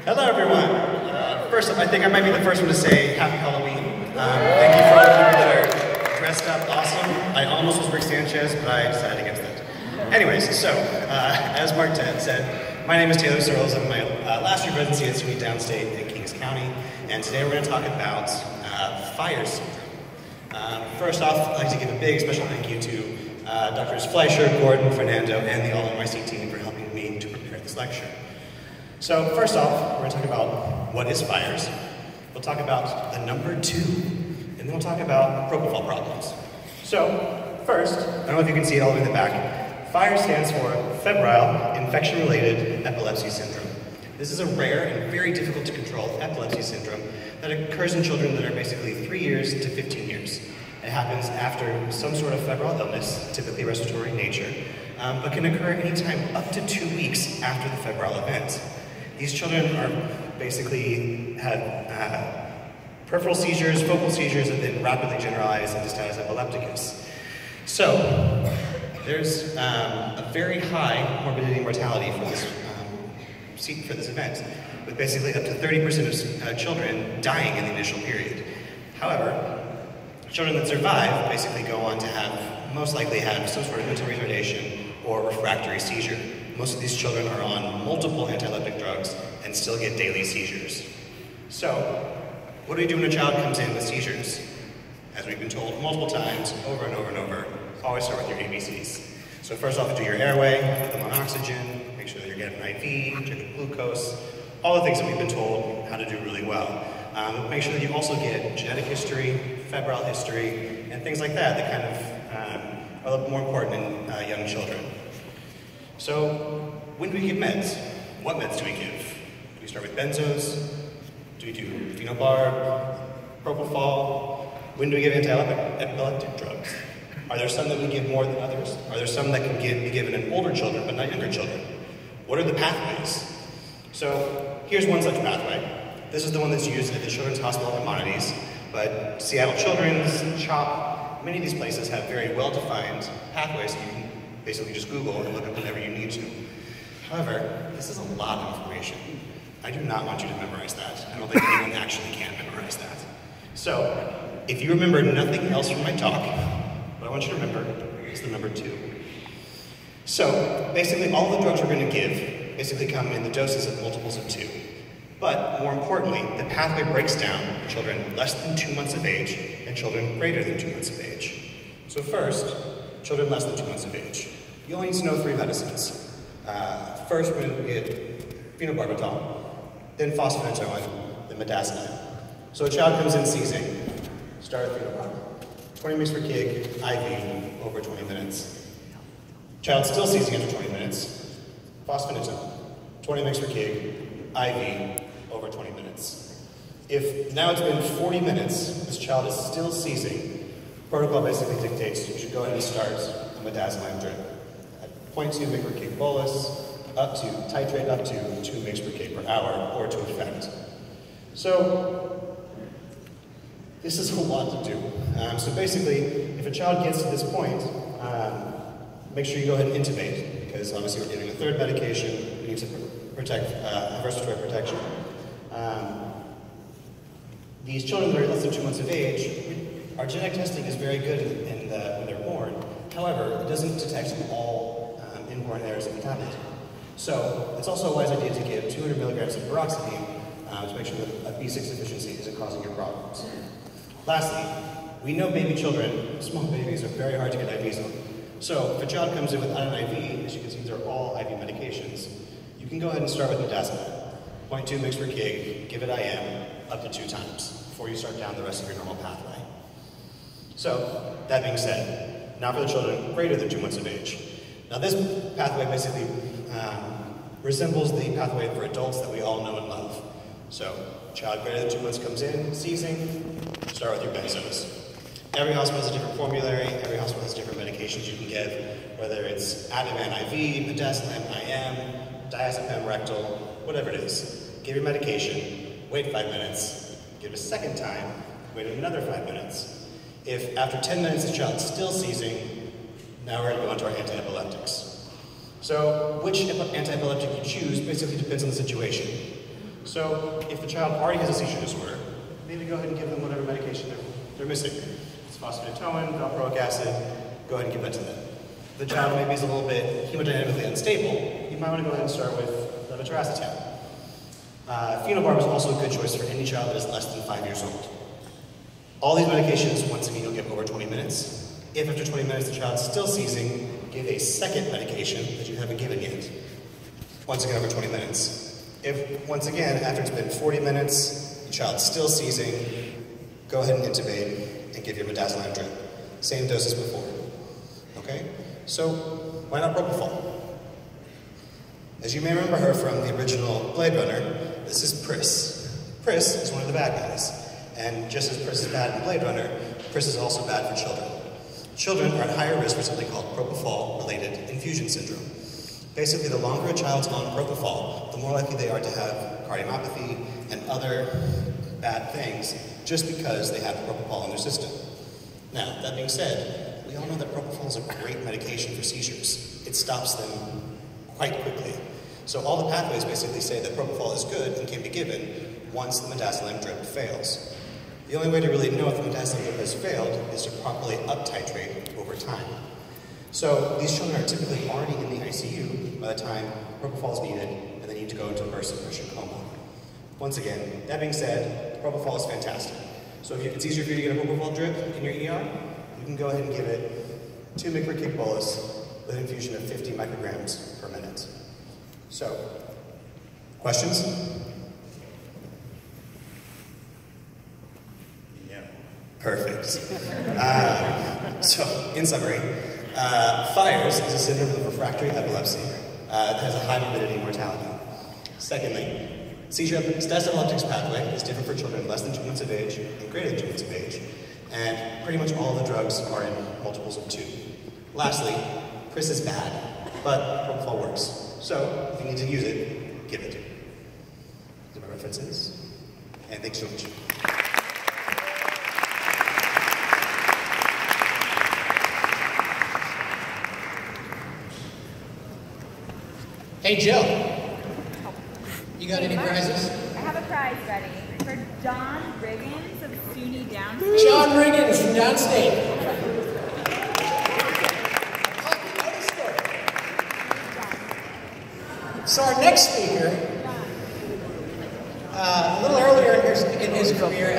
Hello, everyone. First, I think I might be the first one to say Happy Halloween. Thank you for all the people that are dressed up awesome. I almost was Rick Sanchez, but I decided against it. Anyways, so, as Mark said, my name is Taylor Searles. I'm in my last year residency at CUNY Downstate in Kings County, and today we're going to talk about fire syndrome. First off, I'd like to give a big special thank you to Drs. Fleischer, Gordon, Fernando, and the ALL NYC team for helping me to prepare this lecture. So first off, we're going to talk about what is fires. We'll talk about the number 2, and then we'll talk about propofol problems. So first, I don't know if you can see it all the way in the back. FIRE stands for Febrile Infection-Related Epilepsy Syndrome. This is a rare and very difficult to control epilepsy syndrome that occurs in children that are basically 3 years to 15 years. It happens after some sort of febrile illness, typically respiratory in nature, but can occur anytime up to 2 weeks after the febrile event. These children are basically have peripheral seizures, focal seizures, and then rapidly generalize into status epilepticus. So, there's a very high morbidity and mortality for this event, with basically up to 30% of children dying in the initial period. However, children that survive basically go on to most likely have some sort of mental retardation or refractory seizure. Most of these children are on multiple anti-epileptic drugs and still get daily seizures. So, what do we do when a child comes in with seizures? As we've been told multiple times, over and over and over, always start with your ABCs. So first off, do your airway, put them on oxygen, make sure that you're getting an IV, check the glucose, all the things that we've been told how to do really well. Make sure that you also get genetic history, febrile history, and things like that that kind of are a little more important in young children. So, when do we give meds? What meds do we give? Do we start with benzos? Do we do phenobarb, propofol? When do we give anti-epileptic drugs? Are there some that we give more than others? Are there some that can be given in older children but not younger children? What are the pathways? So, here's one such pathway. This is the one that's used at the Children's Hospital of Maimonides, but Seattle Children's, CHOP, many of these places have very well-defined pathways so you can basically just Google and look up whatever you need to. However, this is a lot of information. I do not want you to memorize that. I don't think anyone actually can memorize that. So, if you remember nothing else from my talk, what I want you to remember is the number 2. So, basically all the drugs we're going to give basically come in the doses of multiples of 2. But, more importantly, the pathway breaks down for children less than 2 months of age and children greater than 2 months of age. So first, children less than 2 months of age. You only need to know 3 medicines. First, we're going to get phenobarbital, then fosphenytoin, then midazolam. So a child comes in seizing, start with phenobarb. 20 mg per kg, IV, over 20 minutes. Child still seizing after 20 minutes, fosphenytoin, 20 mg per kg, IV, over 20 minutes. If now it's been 40 minutes, this child is still seizing, protocol basically dictates you should go ahead and start a midazolam drip at 0.2 mg per kg bolus, titrate up to 2 mg per kg per hour, or to effect. So, this is a lot to do. So basically, if a child gets to this point, make sure you go ahead and intubate, because obviously we're giving a third medication, we need to protect, respiratory protection. These children that are less than 2 months of age, our genetic testing is very good when they're born. However, it doesn't detect all inborn errors of metabolism. So, it's also a wise idea to give 200 milligrams of paroxetine to make sure that a B6 deficiency isn't causing your problems. Lastly, we know baby children, small babies, are very hard to get IVs on. So, if a child comes in without an IV, as you can see, they're all IV medications, you can go ahead and start with midazolam. 0.2 mg per kg, give it IM, up to 2 times, before you start down the rest of your normal pathway. So, that being said, now for the children greater than 2 months of age. Now this pathway basically resembles the pathway for adults that we all know and love. So, child greater than 2 months comes in, seizing, start with your benzos. Every hospital has a different formulary, every hospital has different medications you can give, whether it's Ativan IV, midazolam IM, diazepam rectal, whatever it is. Give your medication, wait 5 minutes, give it a second time, wait another 5 minutes. If after 10 minutes the child's still seizing, Now we're going to go on to our anti-epileptics. So which anti-epileptic you choose basically depends on the situation. So if the child already has a seizure disorder, maybe go ahead and give them whatever medication they're missing. If it's phosphatidylcholine, valproic acid, go ahead and give that to them. If the child maybe is a little bit hemodynamically unstable, you might want to go ahead and start with levetiracetam. Phenobarb is also a good choice for any child that is less than 5 years old. All these medications, once again, you'll give over 20 minutes. If after 20 minutes the child's still seizing, give a second medication that you haven't given yet. Once again, over 20 minutes. If, once again, after it's been 40 minutes, the child's still seizing, go ahead and intubate and give your midazolam drip. Same dose as before. Okay? So, why not propofol? As you may remember her from the original Blade Runner, this is Pris. Pris is one of the bad guys. And just as Pris is bad in Blade Runner, Pris is also bad for children. Children are at higher risk for something called propofol-related infusion syndrome. Basically, the longer a child's on propofol, the more likely they are to have cardiomyopathy and other bad things just because they have propofol in their system. Now, that being said, we all know that propofol is a great medication for seizures. It stops them quite quickly. So all the pathways basically say that propofol is good and can be given once the midazolam drip fails. The only way to really know if the midazolam drip has failed is to properly up-titrate over time. So these children are typically already in the ICU by the time propofol is needed and they need to go into a burst of pressure coma. Once again, that being said, propofol is fantastic. So if it's easier for you to get a propofol drip in your ER, you can go ahead and give it 2 mg per kg bolus with an infusion of 50 micrograms per minute. So, questions? Yeah. Perfect. So, in summary, FIRES is a syndrome of refractory epilepsy that has a high morbidity and mortality. Secondly, status epilepticus pathway is different for children less than 2 months of age and greater than 2 months of age, and pretty much all of the drugs are in multiples of 2. Lastly, Pris is bad, but propofol works. So, if you need to use it, give it. These are my references, and thanks so much. Hey, Jill. You got any prizes? I have a prize ready for John Riggins of CUNY Downstate. John Riggins from Downstate. So our next speaker, a little earlier in his career,